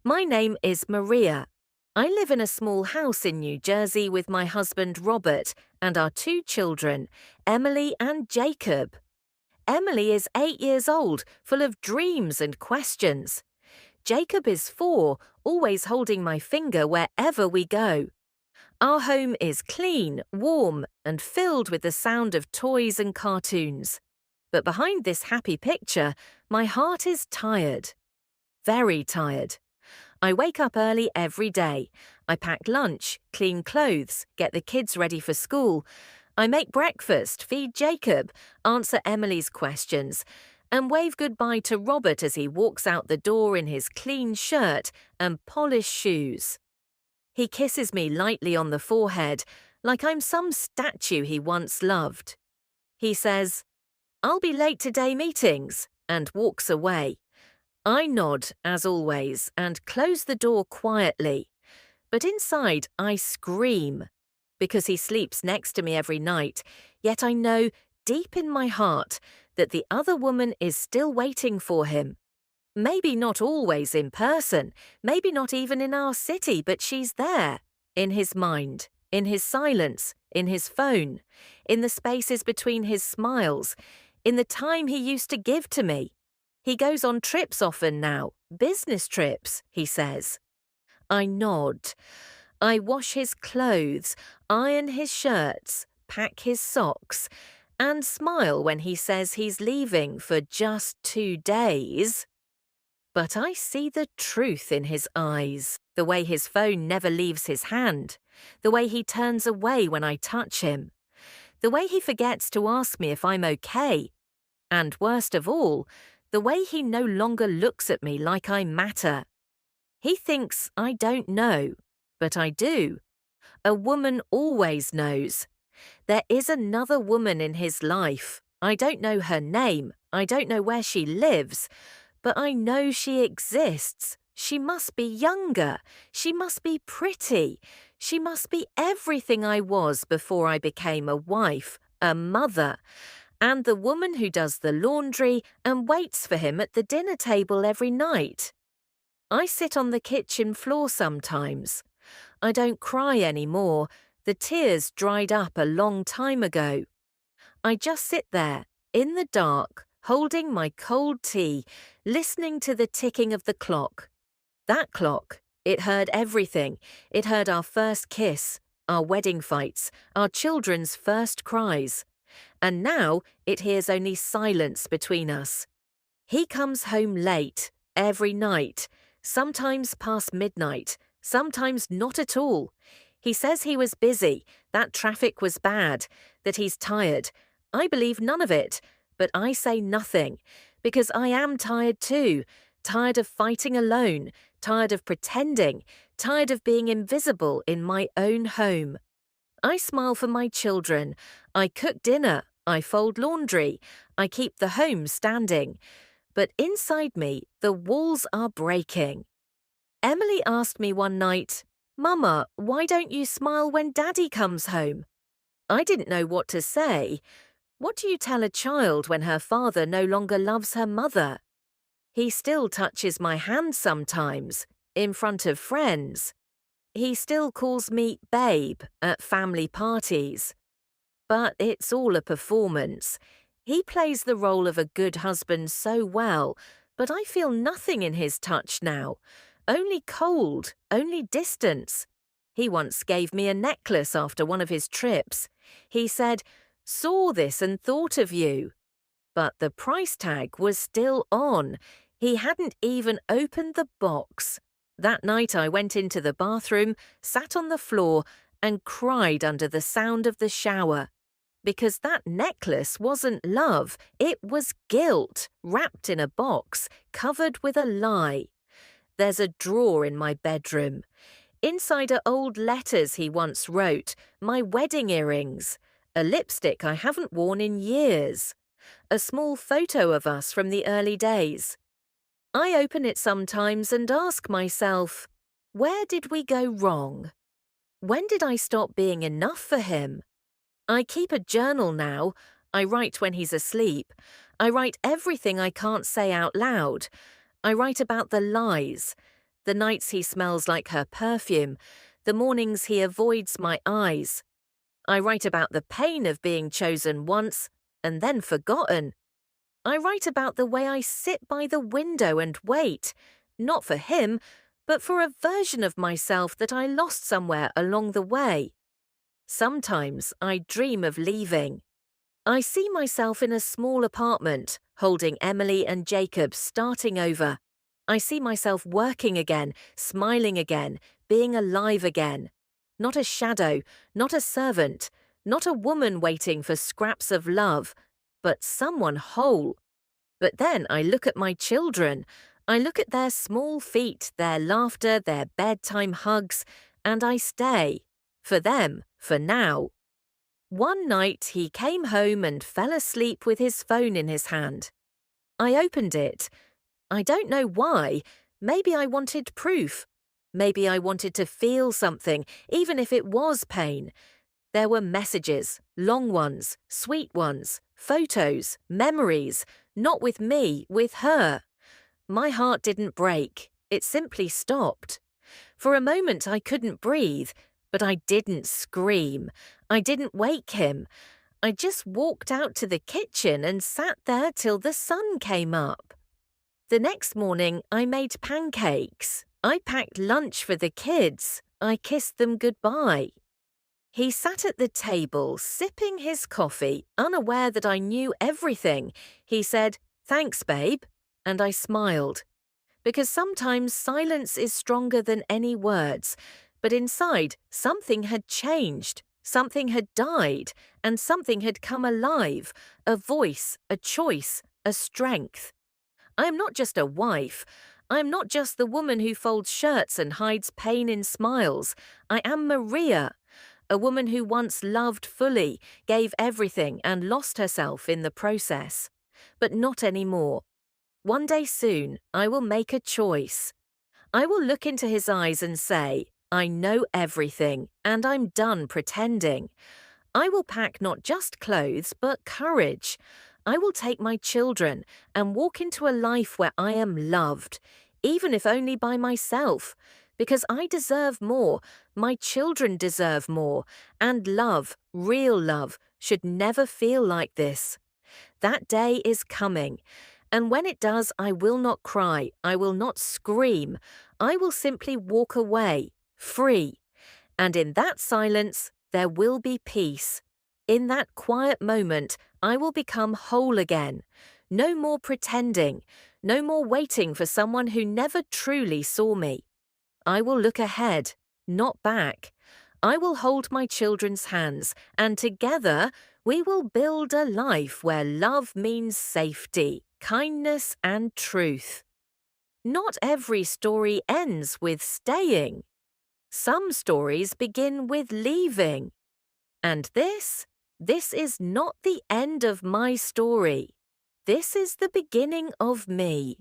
My name is Maria. I live in a small house in New Jersey with my husband Robert and our two children, Emily and Jacob. Emily is 8 years old, full of dreams and questions. Jacob is 4, always holding my finger wherever we go. Our home is clean, warm, and filled with the sound of toys and cartoons. But behind this happy picture, my heart is tired. Very tired. I wake up early every day. I pack lunch, clean clothes, get the kids ready for school. I make breakfast, feed Jacob, answer Emily's questions, and wave goodbye to Robert as he walks out the door in his clean shirt and polished shoes. He kisses me lightly on the forehead, like I'm some statue he once loved. He says, "I'll be late to day meetings," and walks away. I nod, as always, and close the door quietly. But inside, I scream. Because he sleeps next to me every night, yet I know, deep in my heart, that the other woman is still waiting for him. Maybe not always in person, maybe not even in our city, but she's there, in his mind, in his silence, in his phone, in the spaces between his smiles, in the time he used to give to me. He goes on trips often now, business trips, he says. I nod. I wash his clothes, iron his shirts, pack his socks, and smile when he says he's leaving for just 2 days. But I see the truth in his eyes, the way his phone never leaves his hand, the way he turns away when I touch him, the way he forgets to ask me if I'm okay, and worst of all, the way he no longer looks at me like I matter. He thinks I don't know, but I do. A woman always knows. There is another woman in his life. I don't know her name, I don't know where she lives, but I know she exists. She must be younger. She must be pretty. She must be everything I was before I became a wife, a mother, and the woman who does the laundry and waits for him at the dinner table every night. I sit on the kitchen floor sometimes. I don't cry anymore. The tears dried up a long time ago. I just sit there, in the dark, holding my cold tea, listening to the ticking of the clock. That clock, it heard everything. It heard our first kiss, our wedding fights, our children's first cries. And now it hears only silence between us. He comes home late, every night, sometimes past midnight, sometimes not at all. He says he was busy, that traffic was bad, that he's tired. I believe none of it. But I say nothing, because I am tired too, tired of fighting alone, tired of pretending, tired of being invisible in my own home. I smile for my children, I cook dinner, I fold laundry, I keep the home standing. But inside me, the walls are breaking. Emily asked me one night, "Mama, why don't you smile when Daddy comes home?" I didn't know what to say. What do you tell a child when her father no longer loves her mother? He still touches my hand sometimes, in front of friends. He still calls me babe at family parties. But it's all a performance. He plays the role of a good husband so well, but I feel nothing in his touch now. Only cold, only distance. He once gave me a necklace after one of his trips. He said, "Saw this and thought of you." But the price tag was still on. He hadn't even opened the box. That night I went into the bathroom, sat on the floor, and cried under the sound of the shower. Because that necklace wasn't love, it was guilt, wrapped in a box, covered with a lie. There's a drawer in my bedroom. Inside are old letters he once wrote, my wedding earrings, a lipstick I haven't worn in years, a small photo of us from the early days. I open it sometimes and ask myself, where did we go wrong? When did I stop being enough for him? I keep a journal now. I write when he's asleep. I write everything I can't say out loud. I write about the lies, The nights he smells like her perfume, the mornings he avoids my eyes. I write about the pain of being chosen once and then forgotten. I write about the way I sit by the window and wait, not for him, but for a version of myself that I lost somewhere along the way. Sometimes I dream of leaving. I see myself in a small apartment, holding Emily and Jacob, starting over. I see myself working again, smiling again, being alive again. Not a shadow, not a servant, not a woman waiting for scraps of love, but someone whole. But then I look at my children. I look at their small feet, their laughter, their bedtime hugs, and I stay. For them, for now. One night he came home and fell asleep with his phone in his hand. I opened it. I don't know why. Maybe I wanted proof. Maybe I wanted to feel something, even if it was pain. There were messages, long ones, sweet ones, photos, memories, not with me, with her. My heart didn't break. It simply stopped. For a moment I couldn't breathe, but I didn't scream. I didn't wake him. I just walked out to the kitchen and sat there till the sun came up. The next morning I made pancakes. I packed lunch for the kids. I kissed them goodbye. He sat at the table, sipping his coffee, unaware that I knew everything. He said, "Thanks, babe," and I smiled. Because sometimes silence is stronger than any words, but inside something had changed, something had died, and something had come alive, a voice, a choice, a strength. I am not just a wife. I am not just the woman who folds shirts and hides pain in smiles. I am Maria, a woman who once loved fully, gave everything and lost herself in the process. But not anymore. One day soon, I will make a choice. I will look into his eyes and say, I know everything, and I'm done pretending. I will pack not just clothes, but courage. I will take my children and walk into a life where I am loved, even if only by myself, because I deserve more, my children deserve more, and love, real love, should never feel like this. That day is coming, and when it does, I will not cry, I will not scream, I will simply walk away, free. And in that silence, there will be peace. In that quiet moment, I will become whole again. No more pretending, no more waiting for someone who never truly saw me. I will look ahead, not back. I will hold my children's hands, and together we will build a life where love means safety, kindness, and truth. Not every story ends with staying. Some stories begin with leaving. And this is not the end of my story. This is the beginning of me.